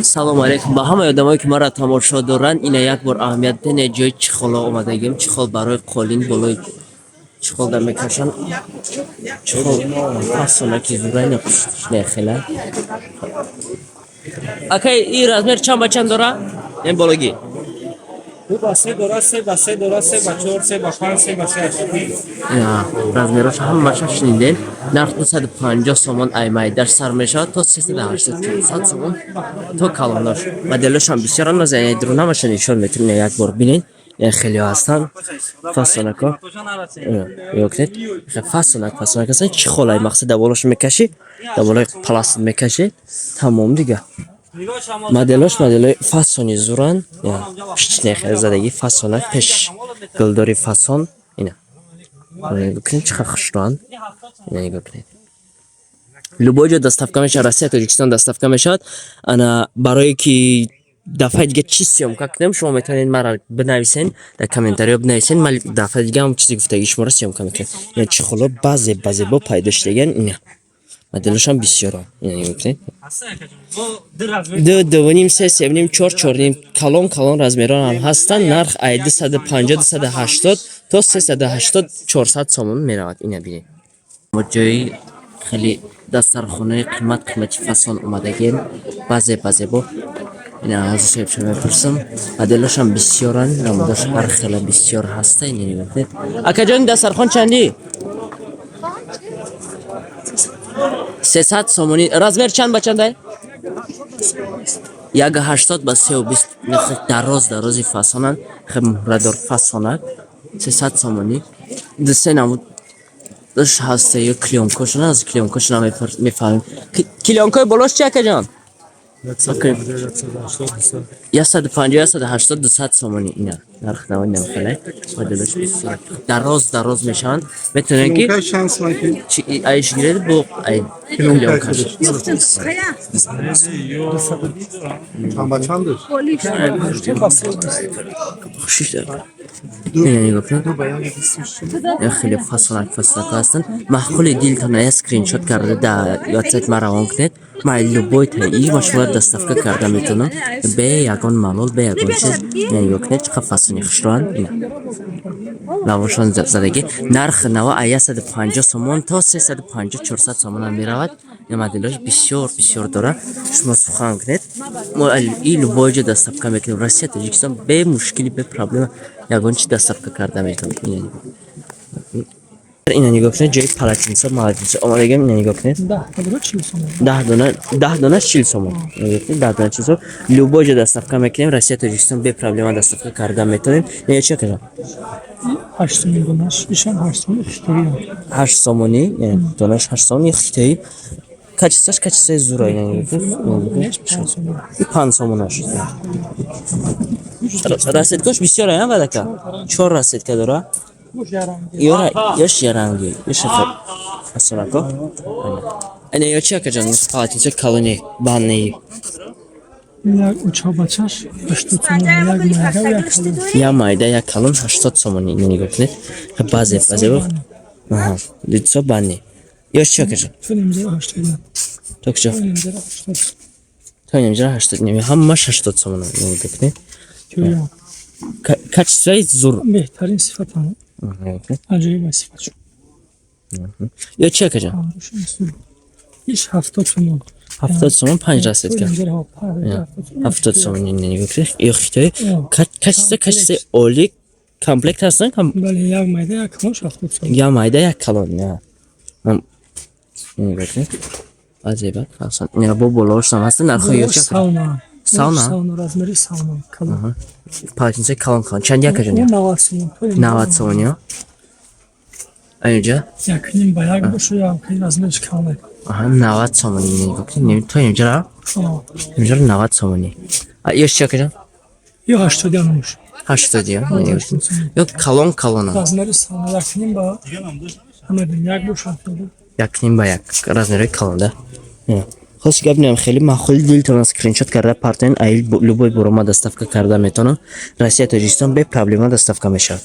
Салом алейкум. Ба ҳамаи одамое ки маро тамошо доранд, ина як бор аҳамият дене ҷои чихола омадагим. Чихол барои қолин болои чихолда мекашанд. Чихол фасона ки зурайна қуштишне хела. Акай ин размер чанд ба чанд дора? Ин бологӣ. Ду ба се дора, се ба се дора, се ба чор, се ба панҷ, се ба шаш. Размерош ҳамаша шуниден. Нарх 250 сомон аймайдаш сар мешавад то 380 сомон то калонош. Моделош ҳам бисёр назарияи друнамаша нишон метавонед як бор бинед. Хеле ҳастанд. Фасонако. Ёкнед. Фасонак ҳастанд. Чихолай мақсад даволош мекаши, даволои пласт мекаши. Тамом дига. Моделои фасони зуран. Пичне хел задагӣ фасонак пеш гулдори фасон. Ина. Гукнем чихар хушран. Ина гукнем. Любой ҷо доставка мешавад. Россия, Тоҷикистон доставка мешавад. Ана барое ки дафъаи дига чӣ сёмка кунем, шумо метавонед маро бинависен, дар комментариҳо бинависен. Ман дафъаи дига ҳам чизи гуфтагӣ шуморо сёмка мекунам. Ина чихоло базебо пайдо шудаган ина. Моделош ҳам бисёр. Ина гукнем. 2.5 3.5 4 калон размерон ҳам ҳастанд. Нарх ай 250 280 то 380 400 сомон меравад. Ина бинед. Мо ҷои хеле дастархонаи қимати фасон омадагем. Базебо. Ина аз шеф шумо мепурсам. Моделош ҳам бисёранд. Намудаш ҳар хела бисёр ҳаста. Ина гукнед. Акаҷон дастархон чанди? 300 сомони. Размер чанд ба чанд ай? 180 ба 320. Дарози фасонанд. Хеле муҳрадор фасонак. 300 сомони. Дсе намуд даш ҳаста ё клёнкош на аз клёнкош мефаҳмем. Клёнкои болош чи акаҷон? 150 180 200 сомони ина. Нарх навои намхелай. Моделош бисёр. Дароз мешаванд. Метавонед ки чи айш гиред бо ай клёнкош. Хеле фасонак ҳастанд. Маҳқули дилтон ая скриншот карда да WhatsApp маравон кунед. Ман любой таи ва шумо доставка карда метавонам. Бе ягон малол, бе ягон чиз. Нигоҳ кунед чиқа фасони хушрон. Навошон задагӣ. Нарх нава 150 сомон то 350 400 сомон меравад. Ин моделош бисёр дора. Шумо сухан кунед. Мо ин любой ҷо доставка мекунем. Россия, Тоҷикистон бе мушкили, бе проблема ягон чи доставка карда метавонем. Ина нигоҳ кунед ҷои палатинса омадагем. Ина нигоҳ кунед. 10 дона 40 сомон. 10 дона 40 сомон. Любой ҷо доставка мекунем. Россия, Тоҷикистон бе проблема доставка карда метавонем. Ина чӣ кунем? 8 сомон донаш, ишон 8 сомон хитои. 8 сомони, донаш 8 сомони хитои. Качествои зура ина нигоҳ кунед. 5 сомонаш. Расеткош бисёр ая вадака. 4 расетка дора. Ёш яранги. Ёшафа. Асарако. Ана ёчи акаҷон палатинча колони банни. Як учобачаш 80 сомон. Я майда як калон 80 сомон ина нигоҳ кунед. Базе. Аҳа. Лицо банни. Ёчи акаҷон. Токчо. Тоним ҷара 80 неми ҳамаш 80 сомон ина нигоҳ кунед. Качествои зур. Беҳтарин сифатам. Аҷоиб сифат. Ёчи акаҷон. Иш 70 сомон. 70 сомон 5 расетка. 70 сомон ина нигоҳ кунед. Ё хитои качествои оли комплект ҳастанд. Бале як майда як калон 70 сомон. Я майда як калон. Нигоҳ кунед. Азебак фасон. Ина бо болош ҳам ҳастанд. Нархи ёчи акаҷон. Сауна размери сауна калон. Палатинча калон. Чанди акаҷон? 90 сомон. 90 сомон ё. Айҷа? Якним ба як бошу як размериш калон. Аҳа 90 сомони нигоҳ кунед. То инҷара? Инҷара 90 сомони. Ёш чи акаҷон? Ё 80 амуш. 80 ё. Ё калон. Размери сауна якним ба ҳамадин як бошу. Якним ба як размери калон да. Хош гап нем хеле маъқули дилтон скриншот карда партен ай любой бурма доставка карда метавонам. Россия, Тоҷикистон бе проблема доставка мешавад.